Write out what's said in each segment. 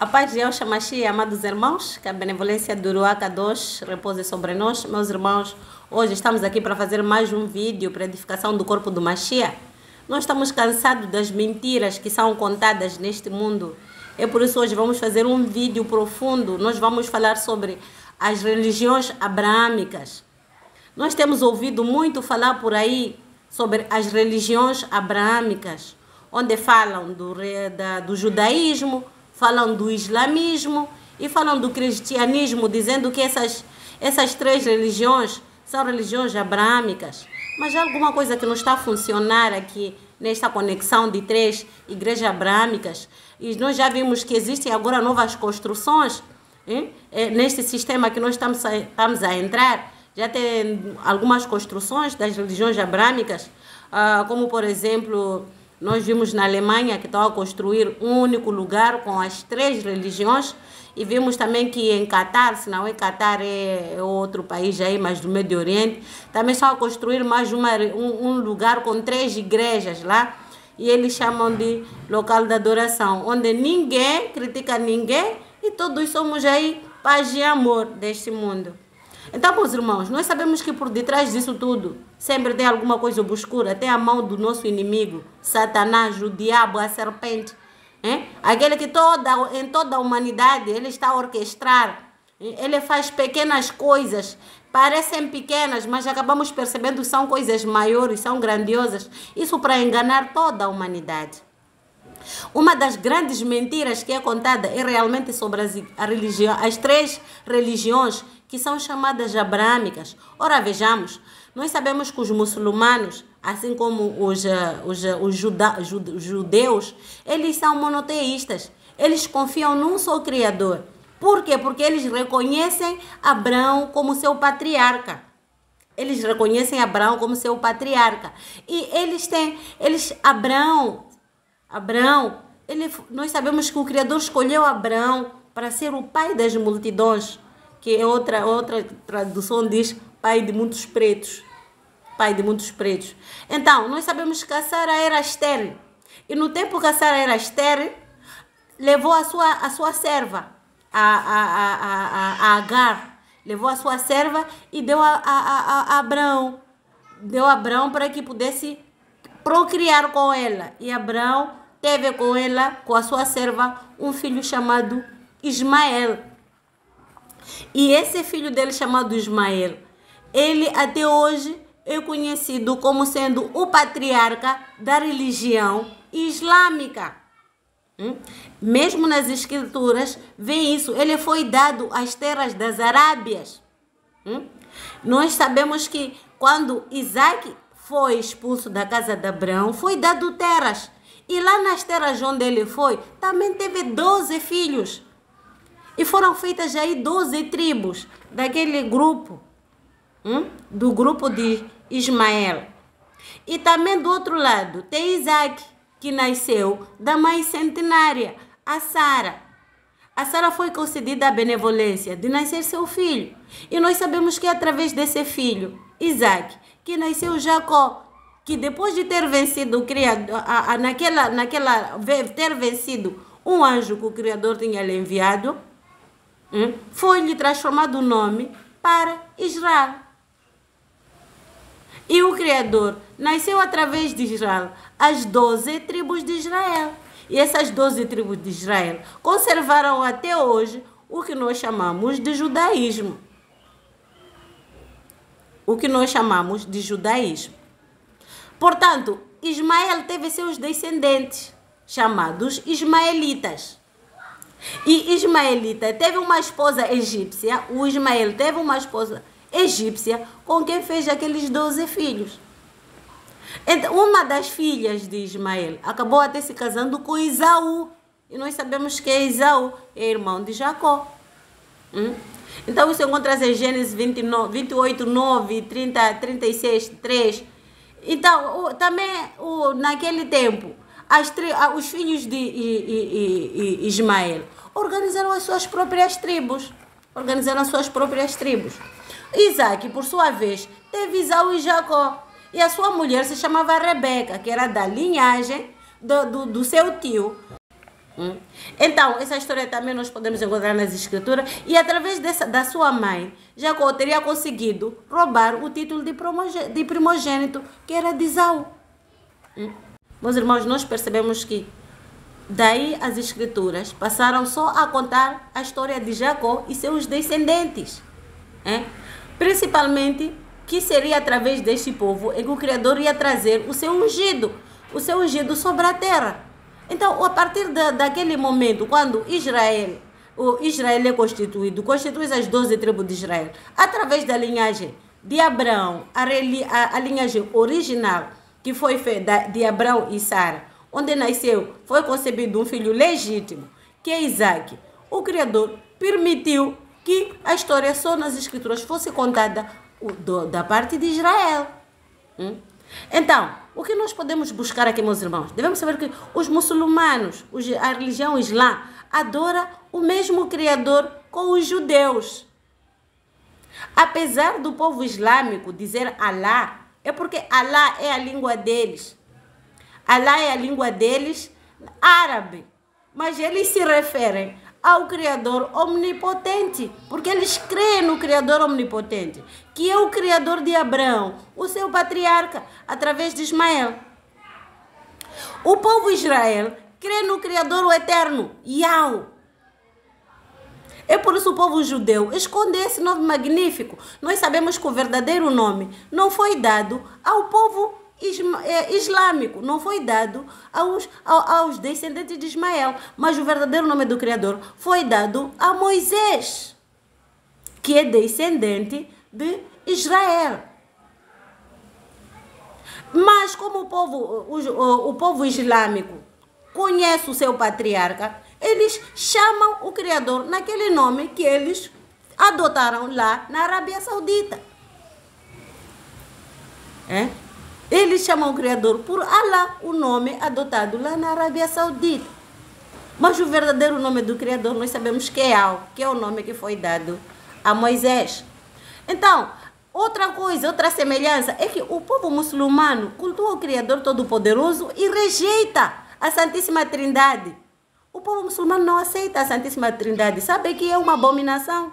A paz de Yahshua Mashiach, amados irmãos, que a benevolência do Ruach Kadosh repouse sobre nós. Meus irmãos, hoje estamos aqui para fazer mais um vídeo para edificação do corpo do Mashiach. Nós estamos cansados das mentiras que são contadas neste mundo. É por isso hoje vamos fazer um vídeo profundo. Nós vamos falar sobre as religiões abraâmicas. Nós temos ouvido muito falar por aí sobre as religiões abraâmicas, onde falam do judaísmo, falam do islamismo e falam do cristianismo, dizendo que essas três religiões são religiões abraâmicas. Mas há alguma coisa que não está a funcionar aqui nesta conexão de três igrejas abraâmicas. E nós já vimos que existem agora novas construções neste sistema que nós estamos a entrar. Já tem algumas construções das religiões abraâmicas, como por exemplo, nós vimos na Alemanha que estão a construir um único lugar com as três religiões, e vimos também que em Catar, se não é Catar, é outro país aí, mas do Médio Oriente, também estão a construir mais um lugar com três igrejas lá, e eles chamam de local de adoração, onde ninguém critica ninguém e todos somos aí paz e amor deste mundo. Então, meus irmãos, nós sabemos que por detrás disso tudo sempre tem alguma coisa obscura, tem a mão do nosso inimigo, Satanás, o diabo, a serpente, aquele que em toda a humanidade ele está a orquestrar, ele faz pequenas coisas, parecem pequenas, mas acabamos percebendo que são coisas maiores, são grandiosas, isso para enganar toda a humanidade. Uma das grandes mentiras que é contada é realmente sobre as três religiões que são chamadas abraâmicas. Ora, vejamos, nós sabemos que os muçulmanos, assim como os judeus, eles são monoteístas. Eles confiam num só Criador. Por quê? Porque eles reconhecem Abraão como seu patriarca. Eles reconhecem Abraão como seu patriarca. E nós sabemos que o Criador escolheu Abraão para ser o pai das multidões, que é outra tradução diz pai de muitos pretos. Pai de muitos pretos. Então, nós sabemos que a Sara era estéril. E no tempo que a Sara era estéril, levou a sua serva, a Agar. Levou a sua serva e deu a Abraão. Deu a Abraão para que pudesse procriar com ela. E Abraão teve com ela, com a sua serva, um filho chamado Ismael. E esse filho dele chamado Ismael, ele até hoje é conhecido como sendo o patriarca da religião islâmica. Mesmo nas escrituras, vê isso. Ele foi dado às terras das Arábias. Nós sabemos que quando Isaac foi expulso da casa de Abraão, foi dado terras. E lá nas terras onde ele foi, também teve 12 filhos. E foram feitas aí 12 tribos daquele grupo, do grupo de Ismael. E também do outro lado tem Isaac, que nasceu da mãe centenária, a Sara. A Sara foi concedida a benevolência de nascer seu filho. E nós sabemos que é através desse filho, Isaac, que nasceu Jacó, que depois de ter vencido o Criador, ter vencido um anjo que o Criador tinha lhe enviado, foi-lhe transformado o nome para Israel. E o Criador nasceu através de Israel, as 12 tribos de Israel. E essas 12 tribos de Israel conservaram até hoje o que nós chamamos de judaísmo. O que nós chamamos de judaísmo. Portanto, Ismael teve seus descendentes, chamados ismaelitas. E Ismaelita teve uma esposa egípcia, o Ismael teve uma esposa egípcia com quem fez aqueles 12 filhos. Então, uma das filhas de Ismael acabou até se casando com Esaú. E nós sabemos que Esaú é irmão de Jacó. Então, isso encontra em Gênesis 28, 9, 30, 36, 3. Então, também naquele tempo, os filhos de Ismael organizaram as suas próprias tribos. Isaac, por sua vez, teve Esaú e Jacó. E a sua mulher se chamava Rebeca, que era da linhagem do seu tio. Então, essa história também nós podemos encontrar nas escrituras, e através da sua mãe, Jacó teria conseguido roubar o título de primogênito, que era de Esaú. Meus irmãos, nós percebemos que daí as escrituras passaram só a contar a história de Jacó e seus descendentes. Principalmente que seria através deste povo em que o Criador ia trazer o seu ungido sobre a terra. Então, a partir daquele momento, quando Israel é constitui as 12 tribos de Israel, através da linhagem de Abraão, a linhagem original, que foi feita de Abraão e Sara, onde nasceu, foi concebido um filho legítimo, que é Isaac. O Criador permitiu que a história só nas escrituras fosse contada da parte de Israel. Então, o que nós podemos buscar aqui, meus irmãos? Devemos saber que os muçulmanos, a religião islã, adora o mesmo Criador com os judeus. Apesar do povo islâmico dizer Alá, é porque Alá é a língua deles. Alá é a língua deles árabe. Mas eles se referem ao Criador omnipotente, porque eles creem no Criador omnipotente, que é o Criador de Abraão, o seu patriarca, através de Ismael. O povo Israel crê no Criador o eterno, Yahweh. É por isso o povo judeu esconde esse nome magnífico. Nós sabemos que o verdadeiro nome não foi dado ao povo islâmico, não foi dado aos descendentes de Ismael, mas o verdadeiro nome do Criador foi dado a Moisés, que é descendente de Israel. Mas como o povo islâmico conhece o seu patriarca, eles chamam o Criador naquele nome que eles adotaram lá na Arábia Saudita. Eles chamam o Criador por Alá, o nome adotado lá na Arábia Saudita. Mas o verdadeiro nome do Criador nós sabemos que é Al, que é o nome que foi dado a Moisés. Então, outra semelhança é que o povo muçulmano cultua o Criador Todo-Poderoso e rejeita a Santíssima Trindade. O povo muçulmano não aceita a Santíssima Trindade, sabe que é uma abominação.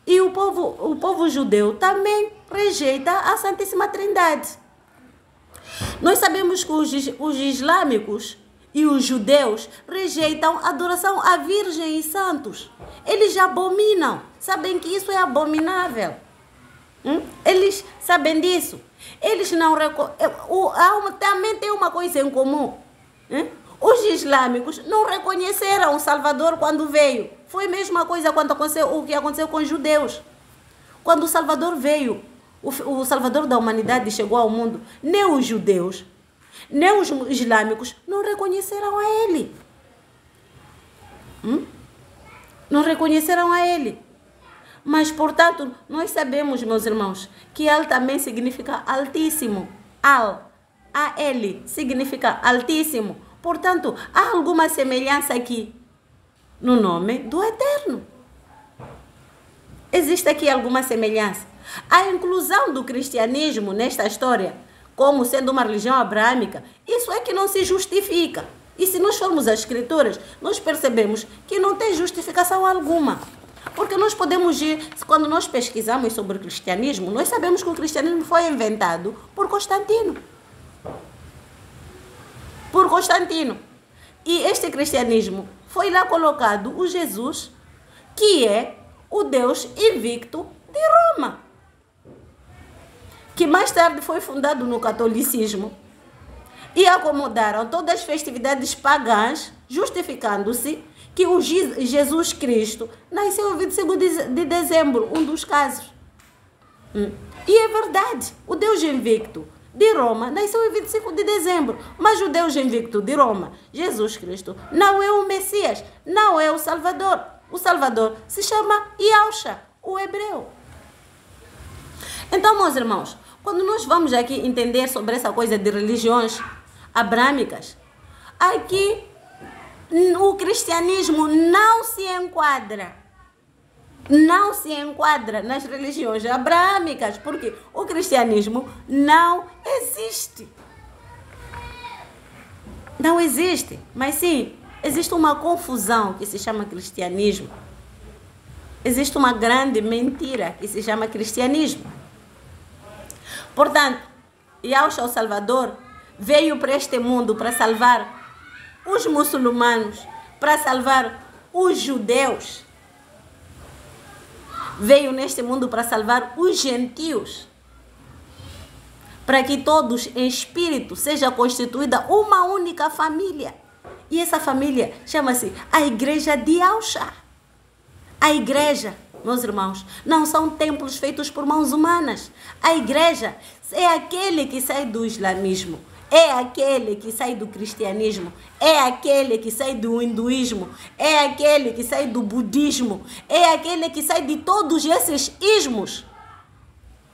E o povo judeu também rejeita a Santíssima Trindade. Nós sabemos que os islâmicos e os judeus rejeitam a adoração à Virgem e santos. Eles abominam, sabem que isso é abominável. Eles sabem disso. Eles não também tem uma coisa em comum. Os islâmicos não reconheceram o Salvador quando veio. Foi a mesma coisa o que aconteceu com os judeus. Quando o Salvador veio, o Salvador da humanidade chegou ao mundo, nem os judeus, nem os islâmicos não reconheceram a ele. Não reconheceram a ele. Mas, portanto, nós sabemos, meus irmãos, que Al também significa altíssimo. A-L significa altíssimo. Portanto, há alguma semelhança aqui no nome do Eterno. Existe aqui alguma semelhança. A inclusão do cristianismo nesta história, como sendo uma religião abraâmica, isso é que não se justifica. E se nós formos às escrituras, nós percebemos que não tem justificação alguma. Porque nós podemos ir, quando nós pesquisamos sobre o cristianismo, nós sabemos que o cristianismo foi inventado por Constantino. E este cristianismo foi lá colocado o Jesus, que é o Deus invicto de Roma, que mais tarde foi fundado no catolicismo, e acomodaram todas as festividades pagãs, justificando-se que o Jesus Cristo nasceu em 25 de dezembro, um dos casos. E é verdade, o Deus invicto de Roma nasceu em 25 de dezembro, mas o Deus invicto de Roma, Jesus Cristo, não é o Messias, não é o Salvador. O Salvador se chama Yahshua, o hebreu. Então, meus irmãos, quando nós vamos aqui entender sobre essa coisa de religiões abrâmicas, aqui o cristianismo não se enquadra nas religiões abrâmicas, porque o cristianismo não existe. Não existe, mas sim Existe uma confusão que se chama cristianismo. Existe uma grande mentira que se chama cristianismo. Portanto, Yahshua o Salvador veio para este mundo para salvar os muçulmanos, para salvar os judeus. Veio neste mundo para salvar os gentios, para que todos em espírito seja constituída uma única família. E essa família chama-se a Igreja de Yahshua. A igreja, meus irmãos, não são templos feitos por mãos humanas. A igreja é aquele que sai do islamismo, é aquele que sai do cristianismo, é aquele que sai do hinduísmo, é aquele que sai do budismo, é aquele que sai de todos esses ismos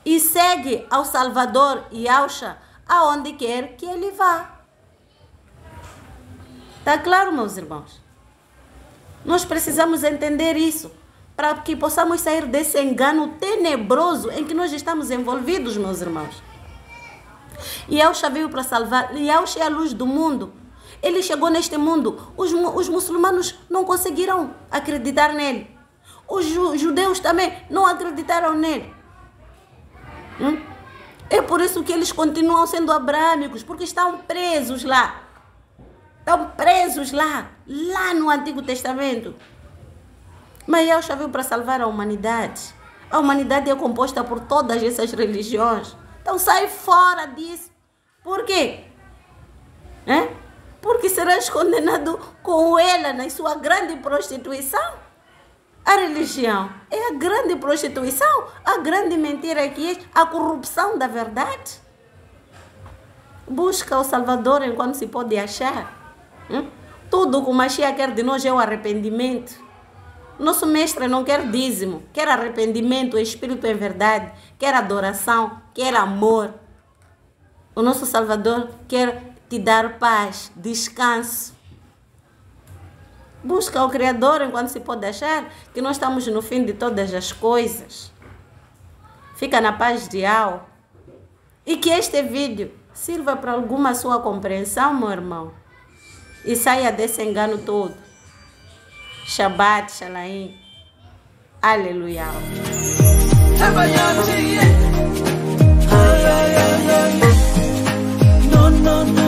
e segue ao Salvador Yahshua aonde quer que ele vá. Está claro, meus irmãos? Nós precisamos entender isso para que possamos sair desse engano tenebroso em que nós estamos envolvidos, meus irmãos. Yahshua veio para salvar. Yahshua é a luz do mundo. Ele chegou neste mundo. Os muçulmanos não conseguiram acreditar nele. Os judeus também não acreditaram nele. É por isso que eles continuam sendo abrâmicos, porque estão presos lá. Estão presos lá no Antigo Testamento. Mas Yahshua veio para salvar a humanidade. A humanidade é composta por todas essas religiões. Então sai fora disso. Por quê? Porque serás condenado com ela na sua grande prostituição. A religião é a grande prostituição, a grande mentira que é a corrupção da verdade. Busca o Salvador enquanto se pode achar. Tudo que o Mashiach quer de nós é o arrependimento. Nosso mestre não quer dízimo, quer arrependimento, espírito em verdade, quer adoração, quer amor. O nosso Salvador quer te dar paz, descanso. Busca o Criador enquanto se pode achar que nós estamos no fim de todas as coisas. Fica na paz de Yahweh. E que este vídeo sirva para alguma sua compreensão, meu irmão. E saia desse engano todo. Shabbat, Shalom. Aleluia. No, no, no.